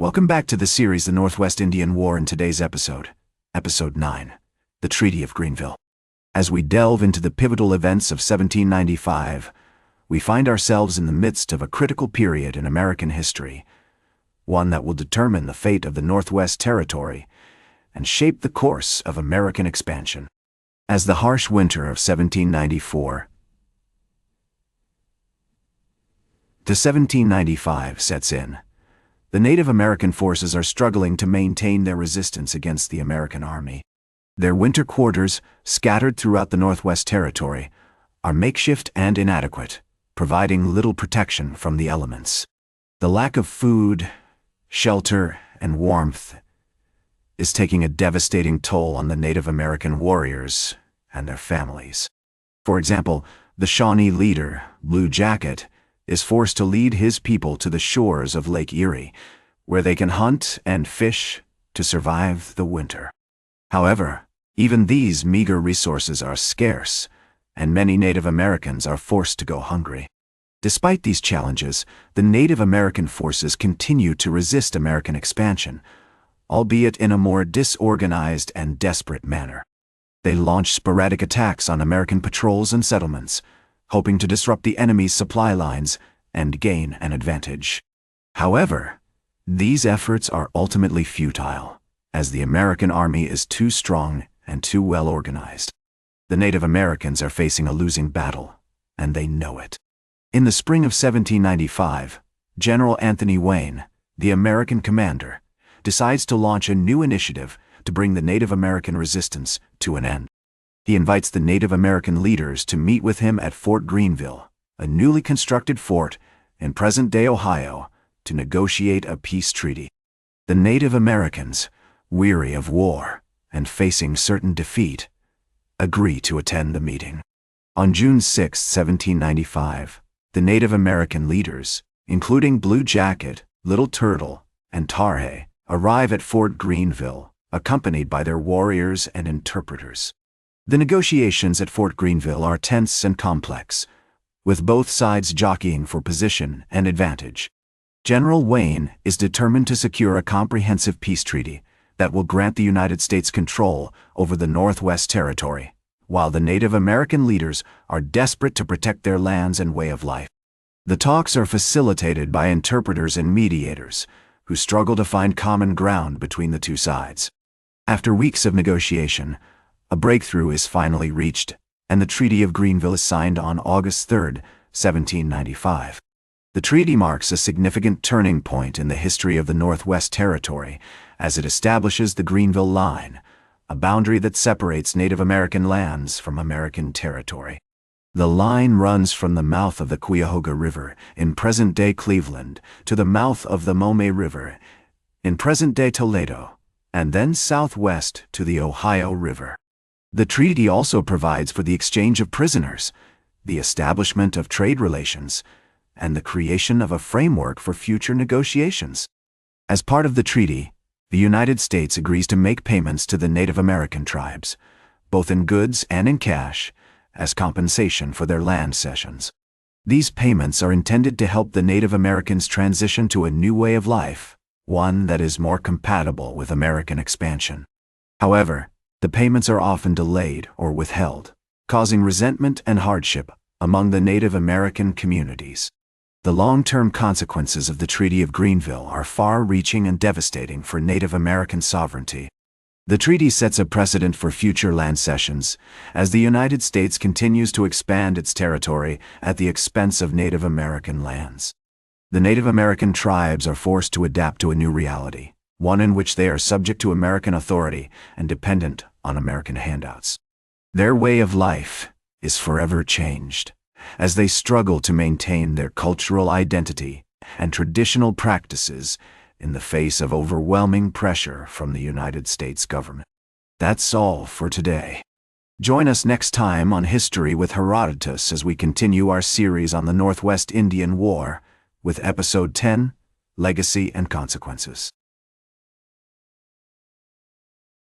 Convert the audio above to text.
Welcome back to the series The Northwest Indian War. In today's episode, Episode 9, The Treaty of Greenville. As we delve into the pivotal events of 1795, we find ourselves in the midst of a critical period in American history, one that will determine the fate of the Northwest Territory and shape the course of American expansion. As the harsh winter of 1794 to 1795 sets in, the Native American forces are struggling to maintain their resistance against the American army. Their winter quarters, scattered throughout the Northwest Territory, are makeshift and inadequate, providing little protection from the elements. The lack of food, shelter, and warmth is taking a devastating toll on the Native American warriors and their families. For example, the Shawnee leader, Blue Jacket, is forced to lead his people to the shores of Lake Erie, where they can hunt and fish to survive the winter. However, even these meager resources are scarce, and many Native Americans are forced to go hungry. Despite these challenges, the Native American forces continue to resist American expansion, albeit in a more disorganized and desperate manner. They launch sporadic attacks on American patrols and settlements, hoping to disrupt the enemy's supply lines and gain an advantage. However, these efforts are ultimately futile, as the American army is too strong and too well organized. The Native Americans are facing a losing battle, and they know it. In the spring of 1795, General Anthony Wayne, the American commander, decides to launch a new initiative to bring the Native American resistance to an end. He invites the Native American leaders to meet with him at Fort Greenville, a newly constructed fort in present-day Ohio, to negotiate a peace treaty. The Native Americans, weary of war and facing certain defeat, agree to attend the meeting. On June 6, 1795, the Native American leaders, including Blue Jacket, Little Turtle, and Tarhe, arrive at Fort Greenville, accompanied by their warriors and interpreters. The negotiations at Fort Greenville are tense and complex, with both sides jockeying for position and advantage. General Wayne is determined to secure a comprehensive peace treaty that will grant the United States control over the Northwest Territory, while the Native American leaders are desperate to protect their lands and way of life. The talks are facilitated by interpreters and mediators, who struggle to find common ground between the two sides. After weeks of negotiation, a breakthrough is finally reached, and the Treaty of Greenville is signed on August 3, 1795. The treaty marks a significant turning point in the history of the Northwest Territory, as it establishes the Greenville Line, a boundary that separates Native American lands from American territory. The line runs from the mouth of the Cuyahoga River in present-day Cleveland to the mouth of the Maumee River in present-day Toledo, and then southwest to the Ohio River. The treaty also provides for the exchange of prisoners, the establishment of trade relations, and the creation of a framework for future negotiations. As part of the treaty, the United States agrees to make payments to the Native American tribes, both in goods and in cash, as compensation for their land cessions. These payments are intended to help the Native Americans transition to a new way of life, one that is more compatible with American expansion. However, the payments are often delayed or withheld, causing resentment and hardship among the Native American communities. The long-term consequences of the Treaty of Greenville are far-reaching and devastating for Native American sovereignty. The treaty sets a precedent for future land cessions, as the United States continues to expand its territory at the expense of Native American lands. The Native American tribes are forced to adapt to a new reality, one in which they are subject to American authority and dependent on American handouts. Their way of life is forever changed, as they struggle to maintain their cultural identity and traditional practices in the face of overwhelming pressure from the United States government. That's all for today. Join us next time on History with Herodotus as we continue our series on the Northwest Indian War with Episode 10, Legacy and Consequences.